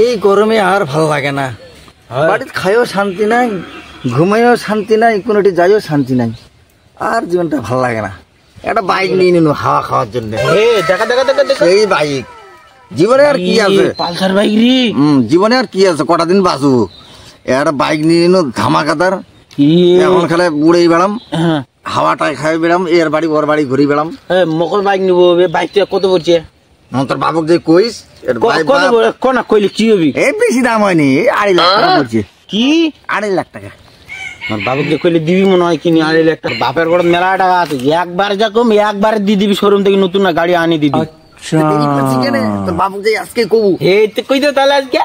এই গরমে আর ভালো লাগে না, বাড়িতে খাইও শান্তি নাই, ঘুমাইও শান্তি নাই, কোনোটি যাইও শান্তি নাই, আর জীবনটা ভালো লাগে না। একটা বাইক নিয়ে নিন হাওয়া খাওয়ার জন্য। দেখা দেখা দেখা দেখা এই বাইক জীবনে আর কি আছে, পালসার বাইক রে। জীবনে আর কি আছে, কটা দিন বাঁচবো। একটা বাইক নিয়ে নিন ধামাকাদার, এখন খেলে উড়েই বেড়াম, হাওয়াটাই খাই বেড়াম, এর বাড়ি ওর বাড়ি ঘুরে বেড়াম। মকর বাইক নিবো, বাইকটা কত পড়ছে? তোর বাবুক যে কইস কোনা কইলে কি হবি? এই বেশি দাম হয়নি, 2.5 লাখ টাকা পড়ছে। কি 2.5 লাখ টাকা? বাবুকে কইলে দিবি মনে হয় কিনি 2.5 লাখ টাকা। বাপের ঘরে মেলা টাকা আছে, একবার যা কম একবার দিয়ে দিবি, শোরুম থেকে নতুন না গাড়ি আনি দিবি। তোর বাবুক যে আজকে কবু এই তো কই দাও তাহলে আজকে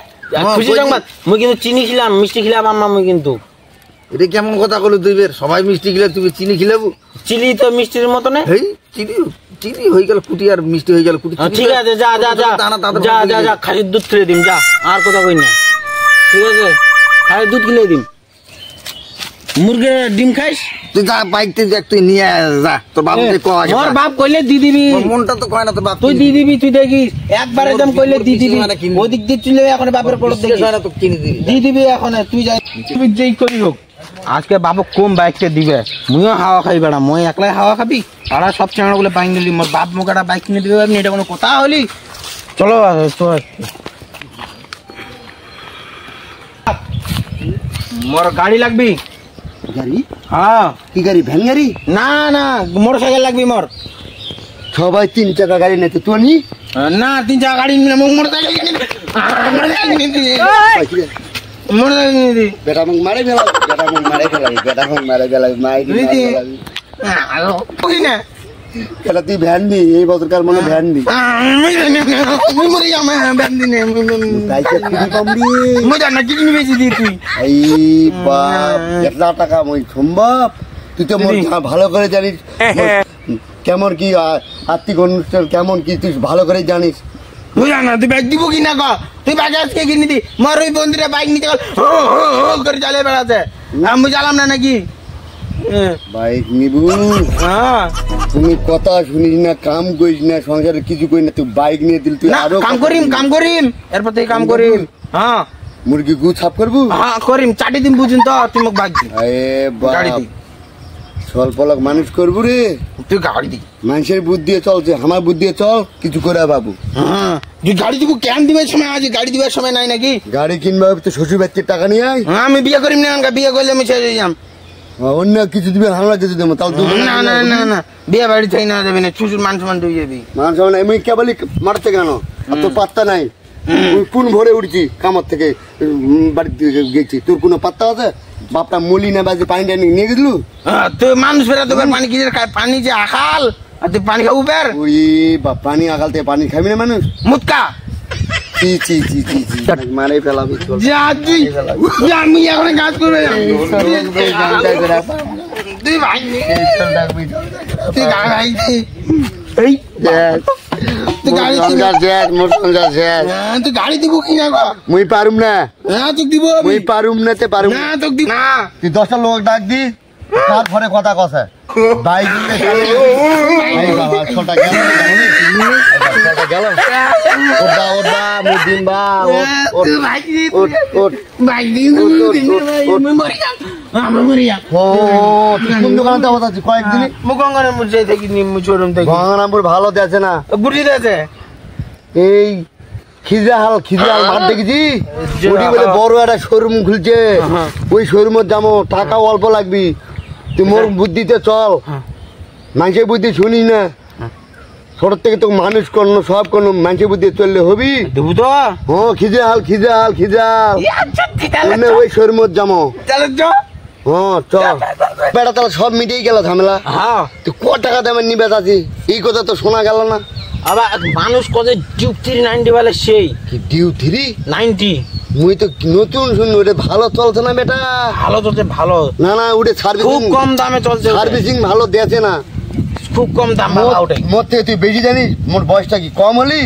খুশি সংবাদ। মুই কিন্তু চিনি খিলাম, মিষ্টি খিলাম আম্মা। মুই কিন্তু এটা কেমন কথা কইলি তুই? বের সবাই মিষ্টি খিলে তুই চিনি খিলাবু? চিনি তো মিষ্টির মতো না। এই চিনি চিনি হয়ে গেল কুটি, আর মিষ্টি হয়ে গেল কুটি। ঠিক আছে, যা যা যা যা যা যা, খালির দুধ খেলে দিম, যা আর কথা কই না। ঠিক আছে, খালির দুধ খেলে দিম। মুরগে ডিম খাইস? তুই যা বাইকতে দেখ, তুই নিয়ে যা, তোর বাবুকে কয়। তোর বাপ কইলে দি দিবি, মনটা তো কয় না তোর বাপ। তুই দি দিবি, তুই দেখিস একবারে দাম কইলে দি দিবি। ওদিক দিয়ে চলে এখন বাপের পড়ে দেখিস না, তো কিনে দিবি, দি দিবি এখন। তুই যাই, তুই যেই করি হোক আজকে বাবু কম বাইকটা দিবে, মুইও হাওয়া খাই বেড়া। মই একলাই হাওয়া খাবি, তারা সব চ্যাংড়া গুলো বাইক নিলি। মোর বাপ মুখ একটা বাইক কিনে দিবে, এটা কোনো কথা হলি? চলো মোর গাড়ি লাগবি। গাড়ি? হ্যাঁ। কি গাড়ি? ভ্যান গাড়ি? না না, মোটর সাইকেল লাগবি মোর। সবাই 3 চাকা গাড়ি নেই, তুই নি না 3 চাকা গাড়ি নিলে মোটর সাইকেল বেটা মুখ মারে ফেলা, বেটা মুখ মারে ফেলা, বেটা মুখ মারে ফেলা, খেলা। তুই ভ্যান দি, এই বছরকার মনে ভ্যান দি। এই বাপ, এতটা টাকা মই সম্ভব? তুই তো ভালো করে জানিস কেমন কি আর্থিক অনুষ্ঠান, কেমন কি তুই ভালো করে জানিস। বুঝা না তুই বাইক দিব কি না? তুই বাইক আজকে কিনে দি। মোর ওই বন্ধুরা বাইক নিতে করে চালিয়ে বেড়াচ্ছে, আমি চালাম না নাকি? বাইক নিবু? তুমি কথা শুনিস না, কাম করিস না, সংসারে কিছু করিস না, তুই বাইক নিয়ে দিল। তুই আরো কাম করিম এরপর থেকে কাম করিম। হ্যাঁ, মুরগি গু ছাপ করবো। হ্যাঁ করিম, 4 দিন বুঝুন তো তুই মোক বাইক দি। গাড়ি দি, স্বল্প লোক মানুষ করবো রে। তুই গাড়ি দি, মানুষের বুদ্ধি চলছে, আমার বুদ্ধি চল, কিছু করে বাবু। হ্যাঁ, তুই গাড়ি দিব কেন দিবার সময়? আজ গাড়ি দিবার সময় নাই নাকি? গাড়ি কিনবা তো শ্বশুর বাচ্চার টাকা নিয়ে আয়। আমি বিয়ে করিম না, বিয়ে করলে আমি ছেড়ে যাম। অন্য কিছু দিবেন, আমরা কিছু দেবো তাও। না না না না, বিয়ে বাড়ি থেকে না যাবি না, শ্বশুর মান সমান তুই যাবি। মান সমান এমনি কে বলি মারতে কেন? আর তোর পাত্তা নাই। কোন ভোরে উঠছি কামার থেকে বাড়িতে গেছি, তোর কোনো পাত্তা আছে? বাপটা মুলি না বাজে পানি টানি নিয়ে গেছিল। তুই মানুষ ফেরা তোর পানি কি পানি যে আকাল, আর তুই পানি খাবো বের? ওই বাপ, পানি আকাল থেকে পানি খাবি না মানুষ? মুতকা চি চি চি চি চি, মারে ফেলাবি। যা তুই, আমি এখন কাজ করে তুই ভাই, তুই গাড়ি এই তুই গাড়ি দিব কি না? মুই পারুম না। তোকে দিব, মুই পারুম না, তে পারুম না, তোকে দিব না। তুই 10টা লোক ডাক দি, তারপরে কথা কছে বাইক ছোটা গেল কয়েকদিন ভালো দেখে না, বুঝি দেখে। এই খিজাহাল মাঠ দেখেছি, বলে বড় একটা শোরুম খুলছে, ওই শোরুমের যাবো, টাকা অল্প লাগবি। তুই মোর বুদ্ধিতে চল, মানুষের বুদ্ধি শুনিস না। ছোট থেকে তো মানুষ করলো, সব করলো, মানুষের বুদ্ধি চললে হবি। দেবো তো খিজাহাল ওই শোরুমের যাবো। বেটা তাহলে সব মিটেই গেল ঝামেলা। তুই ক টাকা দামের নিবে আছি, এই কথা তো শোনা গেল না। আবার মানুষ কত ডিউ 390 বলে, সেই ডিউ 390? মুই তো নতুন শুনি, ওটা ভালো চলছে না বেটা। ভালো চলছে, ভালো না না, ওটা সার্ভিসিং খুব কম দামে চলছে, সার্ভিসিং ভালো দেছে না, খুব কম দাম। মোর থেকে তুই বেশি জানিস, মোর বয়সটা কি কম হলি?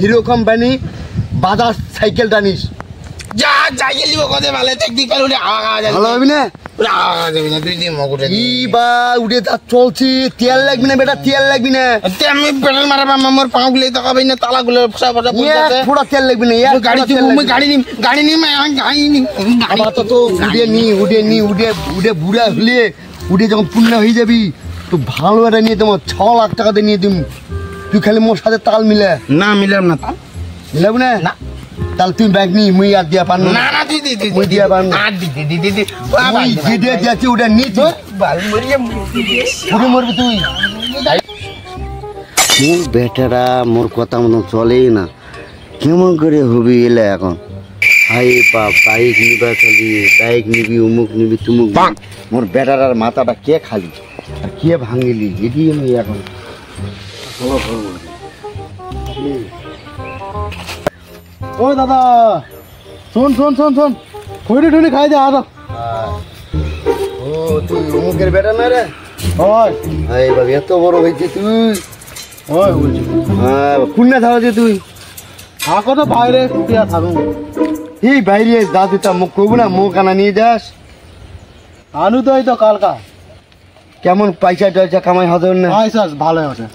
হিরো কোম্পানি বাজাজ সাইকেল টানিস, যা সাইকেল দিব কত ভালো, টেকনিক্যাল হলে ভালো হবে না? তুই দিয়ে মগুরে ই বা উঠে তা চলছি, তেল লাগবি না বেটা, তেল লাগবি না। আমি পেট্রোল মারাবো, আমার পা গুলো তাকাবি না, তালা গুলো ফসা ফসা পুরা তেল লাগবি না, গাড়ি গাড়ি নি আবার তো উঠে বুড়া হলে উঠে যখন পূর্ণ হয়ে যাবি তো ভালো একটা নিয়ে তোমার 6 লাখ টাকাতে নিয়ে দিম। তুই খালি মোর সাথে তাল মিলে না, মিলাম না তাল, মিলাব না। তাহলে তুই ব্যাংক নি মুই আর দিয়া পারবো না। না তুই মুই দিয়া পারবো আর দিদি যেটা যাচ্ছে ওটা নিয়ে মরবি তুই। মোর বেটারা মোর কথা মতো চলেই না, কেমন করে হবি এলে এখন। হাই বাপ, বাইক নিবা চলি, বাইক নিবি, উমুক নিবি, তুমুক। মোর বেটারার মাথাটা কে খালি আর কে ভাঙিলি, এটি আমি এখন ও দাদা, শোন শোন শোন শোন, খৈরি ঠুনি খাই দে আর। ও তুই উমুকের বেটা না রে? হয় হাই বাপ, এত বড় হয়েছে তুই। হয় বলছি, হ্যাঁ, কোনটা থাকছে তুই? থাকো তো বাইরে, কুটিয়া থাকুন। এই বাইরে দাদুটা মুখ করবো না, মুখ আনা নিয়ে যাস। আনু তো এই তো কালকা। কেমন পয়সা টয়সা কামাই হবে না? পয়সা ভালো হচ্ছে,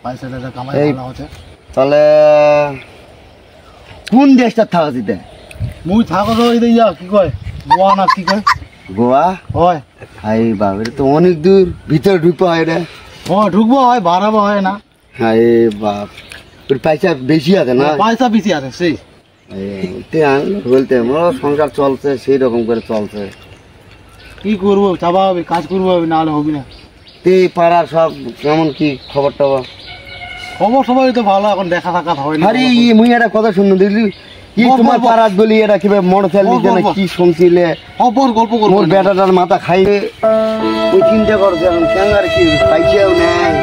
পয়সা টাইসা কামাই এই- ভালো হচ্ছে। তাহলে কোন দেশটা থাকছি তে? মুই থাকো তো এই ইয়া কি কয়, গোয়া না কি কয়? গোয়া? হয় হাই বাপ, এটা তো অনেক দূর, ভিতরে ঢুকবো হয় রে। ও ঢুকবো হয়, বাড়াবো হয় না। হাই বাপ, ওর পয়সা বেশি আছে না? পয়সা বেশি আছে সেই। বলতে আমার সংসার চলছে সেই রকম করে চলছে। কি করবো, চাপা হবে, কাজ করবো হবে, না হলে হবি না। এই পাড়ার সব কেমন কি খবর টবর? খবর সবাই তো ভালো, এখন দেখা সাক্ষাৎ হয় না। আরে মুই একটা কথা শুনু দেখলি, কি বল, তোমার বল, বল। পাড়ার বলি এটা কিভাবে মোটরসাইকেল বল, নিতে বল, না বল। কি শুনছিলে? খবর গল্প করবো। মোর বেটাটার মাথা খাইলে ওই চিন্তা করছে এখন ক্যাঙ্গার কি পাইছেও নেই।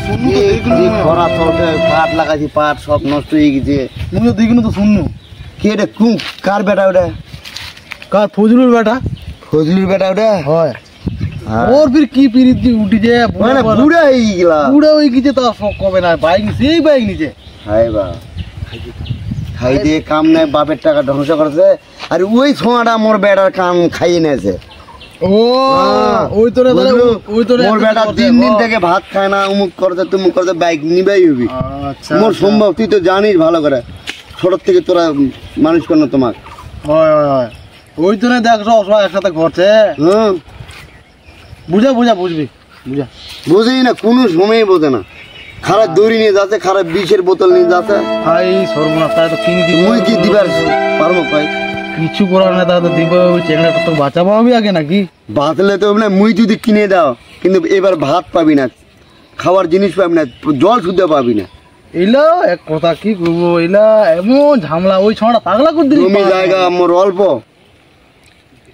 শুনু তো এই দেখুন, যে খরা চলছে, পাট লাগাইছি, পাট সব নষ্ট হয়ে গেছে। মুই তো দেখুন তো শুনু। কে রে কার বেটা ওটা? কার ফজলুর বেটা? ফজলির বেটা ওটা? হয়। হ্যাঁ। ওর ফির কি পিরিতি উঠি যে মানে বুড়া হয়ে গেলা। পুরা হয়ে গেছে, তার শখ কবে না, বাইক সেই বাইক নিচে। হাই বা, খাই দিয়ে কাম নাই, বাপের টাকা ধ্বংস করেছে। আর ওই ছোঁয়াটা মোর বেটার কাম খাইয়ে নিয়েছে। ও ওই তোরে বুঝলু? ওই তোরে মোর বেটা 3 দিন থেকে ভাত খায় না, অমুক করতে তুমুক করতে, বাইক নিবাই হবি। আচ্ছা মোর সম্ভব, তুই তো জানিস ভালো করে, ছোট থেকে তোরা মানুষ কর না তোমার। হয় হয় হয়, ওই তোরে দেখ সব সবাই একসাথে ঘরছে। হ্যাঁ, বুঝা বুঝা বুঝবি, বুঝা। বুঝি না, কোনো সময় বোঝে না। খারাপ দড়ি নিয়ে যাচ্ছে, খারাপ বিষের বোতল নিয়ে যাচ্ছে। ভাই সর্বনাশ, তাই তো কিনে দিব। মুই কি দিবার পারবো কই? কিছু করার না, তাই তো দিব। ওই চেংড়াটা তো বাঁচাবো আমি আগে নাকি? বাতলে তো না, মুই যদি কিনে দাও কিন্তু এবার ভাত পাবি না, খাওয়ার জিনিস পাবি না, জল শুদ্ধ পাবি না। এলা এক কথা কি করবো, এলা এমন ঝামলা। ওই ছড়া পাগলা করে দিলি। জমি জায়গা মোর অল্প।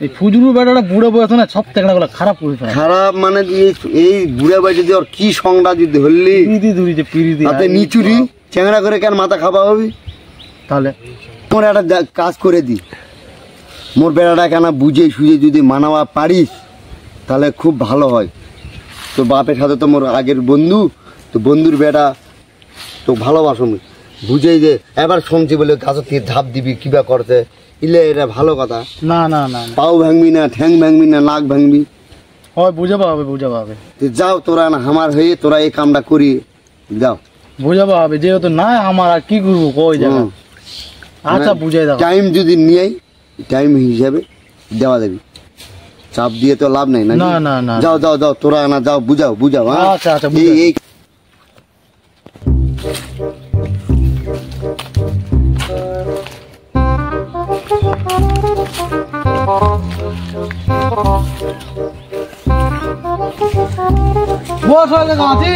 এই ফুজুরু বেটাটা বুড়ো বয়স না, সব চেংড়া গুলো খারাপ করে ফেলা। খারাপ মানে এই বুড়া বাড়ি যদি ওর কি সংটা যদি ধরলি, পিরিতি ধরিছে, পিরিতি। হাতে নিচুরি চ্যাংড়া করে কেন মাথা খাওয়া হবি? তাহলে মোর একটা কাজ করে দি, মোর বেড়াটা কেন বুঝে সুঝে যদি মানাওয়া পারিস তাহলে খুব ভালো হয়। তো বাপের সাথে তো মোর আগের বন্ধু, তো বন্ধুর বেটা তো ভালোবাসো, বুঝেই যে এবার শুনছি বলে গাছের থেকে ঝাঁপ দিবি কিবা করতে, ইলে এটা ভালো কথা। না না না, পাও ভাঙবি না, ঠ্যাং ভাঙবি না, নাক ভাঙবি। হয় বুঝা পাবে, বুঝা পাবে। তো যাও তোরা না আমার হয়ে তোরা এই কামটা করি যাও। বুঝা পাবে, যেহেতু না আমার আর কি করবো কই জায়গা। হুম। আচ্ছা বুঝাই দাও। টাইম যদি নিয়ে টাইম হিসাবে দেওয়া যাবি, চাপ দিয়ে তো লাভ নাই না। না না না, যাও যাও যাও তোরা না যাও, বুঝাও বুঝাও। হ্যাঁ আচ্ছা আচ্ছা এই বুঝাই। এই বস হয়ে গেছে আছি।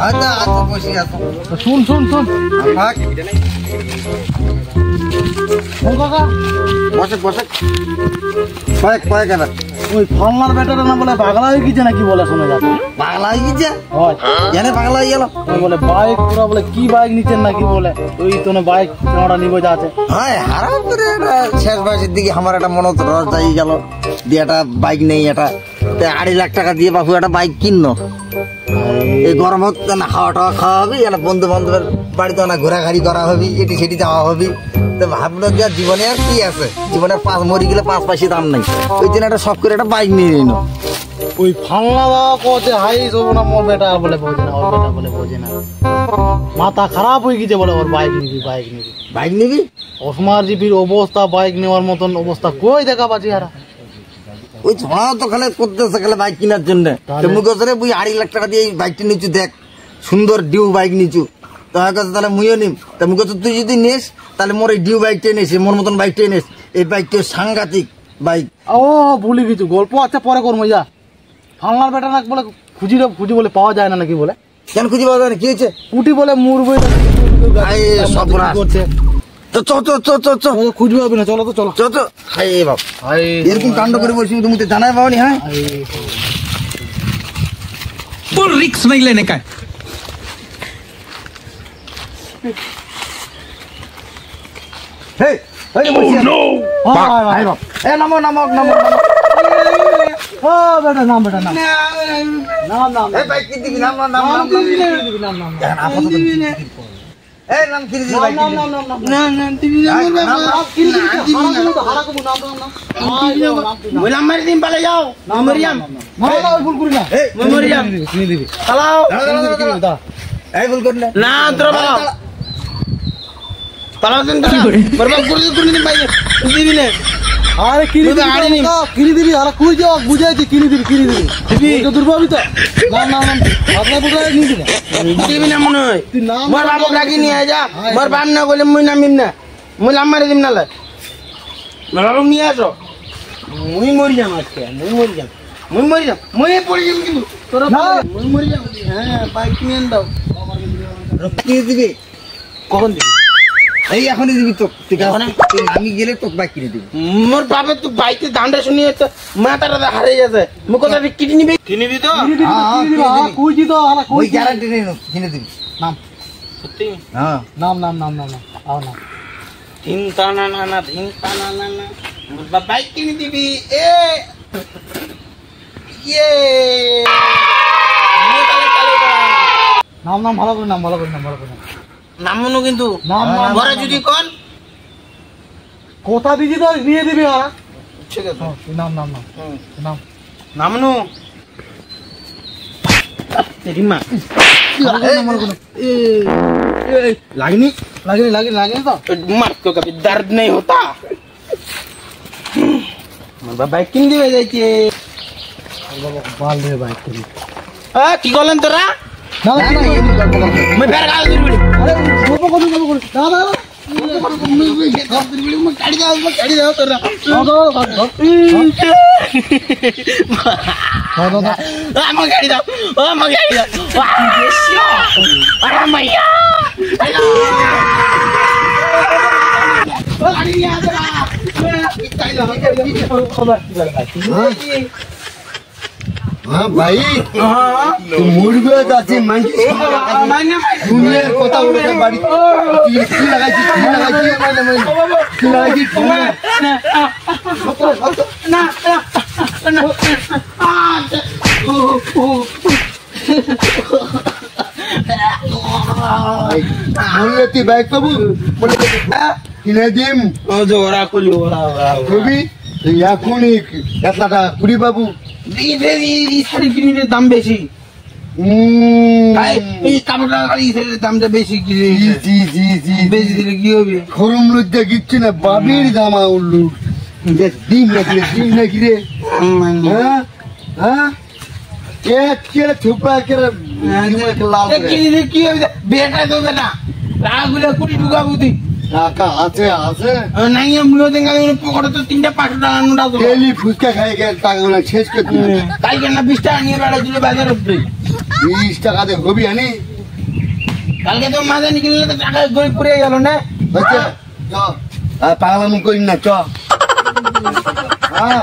আচ্ছা আচ্ছা বসে আছো। শুন শুন শুন শোন কাকা, বসে বসে কয়েক কয়েক এবার ওই ফলনার বেটাটা না বলে পাগলা হয়ে গেছে নাকি বলে শোনা যাচ্ছে। পাগলা হয়ে গেছে, হয় জানে পাগলা হয়ে গেল। ওই বলে বাইক তোরা বলে কি বাইক নিচ্ছেন নাকি বলে, ওই তো বাইক তোমরা নিবো যাচ্ছে। হ্যাঁ হারাম করে একটা শেষ বয়সের দিকে আমার একটা মনত রস যাই গেল দিয়ে একটা বাইক নেই, এটা 2.5 লাখ টাকা দিয়ে বাপু একটা বাইক কিনলো। এই গরম হচ্ছে না, খাওয়া টাওয়া খাওয়া হবে, আর বন্ধু বান্ধবের বাড়িতে না ঘোরাঘুরি করা হবে, এটি সেটি যাওয়া হবে। তো ভাবলো যে জীবনে আর কি আছে, জীবনের মরি গেলে 5 পয়সা দাম নাই, ওই দিন একটা শখ করে একটা বাইক নিয়ে নিল। ওই ফালনা বাবা কোচে হাই সব না, মোর বেটা বলে বোঝে না, ওর বেটা বলে বোঝে না, মাথা খারাপ হয়ে গেছে, বলে ওর বাইক নিবি বাইক নিবি বাইক নিবি? ওসমার জিপির অবস্থা, বাইক নেওয়ার মতন অবস্থা কই দেখা পাচ্ছি হারা। ওই ঝড়া তো খালে করতেছে খালে বাইক কেনার জন্য। মুখ বছরে বুঝি 2.5 লাখ টাকা দিয়ে এই বাইকটা নিচু, দেখ সুন্দর ডিউ বাইক নিচু। তো কাছে তাহলে মুইও নিম। তা মুখ তুই যদি নিস তাহলে মোর এই ডিউ বাইকটাই নিস, মোর মতন বাইকটাই নিস। এই বাইকটা সাংঘাতিক বাইক। ও ভুলে গেছি, গল্প আছে পরে করবো যা। ফালনার বেটা না বলে খুঁজি বলে পাওয়া যায় না নাকি বলে? কেন খুঁজে পাওয়া যায় না? কি হয়েছে? উঠি বলে মুরবই করছে, তো চ খুঁজবে হবে না, চলো তো চলো। চ হাই বাপ, এরকম কাণ্ড করে বলছি তুমি তো জানাই পাওনি। হ্যাঁ फुल रिस्क नहीं लेने का। হেই এই বলছি হাই বাপ, এ নামো নামো নামো নামো। ও বেটা নাম, বেটা নাম নাম নাম এই বাইক কি দিবি? নাম নাম নাম নাম নাম নাম দেখেন আপাতত এই নাম কি দিবি? বাইক নাম নাম নাম নাম নাম নাম দিবি নাম बोला मर दिन पहले जाओ मरियम ভুল করি না, मरियम কিনে দিবি चलाओ এই ভুল কর না। ना अंदर बाला तलाव दिन का बर्बाद कर दिन भाई दिबी ने আরে কিনে দিবি, কিনে দিবি, আরে কই যাও বুঝাইছি, কিনে দিবি দিবি তো দুর্ভাবি তো নাম নাম নাম আপনার বুঝাই নিয়ে দিবি दिबी ना मन होय তুই নাম मोर बाबू लागी नहीं आ जा मोर बाप ना बोले मुई ना मिन ना मुई लाम मारे दिन ना ले मोर बाबू नहीं आ जो मुई मरि जाम आज के मुई मरि जाम मुई पड़ी जाम কিন্তু তোরা মুই মরি যাম। হ্যাঁ বাইক নিয়ে দাও। কি দিবি? কখন দিবি? এই এখনই দিবি তো। ঠিক আছে তুই আমি গেলে তোকে বাইক কিনে দিবি। মোর বাপে তো বাইকে দান্ডা শুনিয়ে তো মাথাটা হারিয়ে যাচ্ছে। মুই কথা কিনে নিবি? কিনবি তো? কিনে দিবি, কিনে দিবি, আরে কই দি তো, আরে ওই কই গ্যারান্টি নেই, কিনে দিবি। নাম সত্যি হ্যাঁ নাম নাম নাম নাম আও না ধিনতা না না না ধিনতা না না না মোর বাপ বাইক কিনে দিবি। এ ইয়ে মুই তালে তালে নাম নাম ভালো করে নাম, ভালো করে নাম, ভালো করে নাম নামনো কিন্তু নাম নাম ঘরে যদি কোন কথা দিছি তো নিয়ে দিবি আরা। ঠিক আছে তুই নাম নাম নাম নাম নামনো তেরি মা লাগনি লাগনি লাগনি লাগনি তো मर्द को कभी दर्द नहीं होता। बाइक किन दिवे जाइए बाल दे बाइक करी কি করলেন তোরা? না না না मैं फेर गाल दिल बिड़ी আরে গোপ করি না না गाड़ी जाओ তোরা আমার গাড়ি দাও, ও আমার গাড়ি দাও। আরে মাইয়া গাড়ি নিয়ে আসা হ্যাঁ ভাই তুই মুরবে যাচ্ছি দুনিয়ার কথা বলে বাড়ি কি লাগাইছি বললে তুই বাইক পাবো বলে কিনে দিম ওরা কলি ওরা কবি এখনই এতটা কুড়ি বাবু এই শাড়ি কিনে দাম বেশি, এই কাপড়টা এই শাড়ির দামটা বেশি কিনে বেশি দিলে কি হবে? খরম লজ্জা কিচ্ছু না বাবির জামা উল্লু ডিম নাকি রে হ্যাঁ হ্যাঁ লাল কিনে কি হবে? বেটা দেবে না রাগুলা কোটি টাকা বুঝি টাকা আছে আছে নাই আমগুলো দেখা পকেটে তো 300-500 টাকা নোটা তো ডেলি ফুচকা খাই গেল টাকাগুলো শেষ করে দিল তাই কেন 20 টাকা নিয়ে বেড়া দিল বাজার উপরে 20 টাকাতে হবি আনি কালকে তো মাঝে নিকলে তো টাকা গই পড়ে গেল না হচ্ছে চ পাগলামি করি না চ হ্যাঁ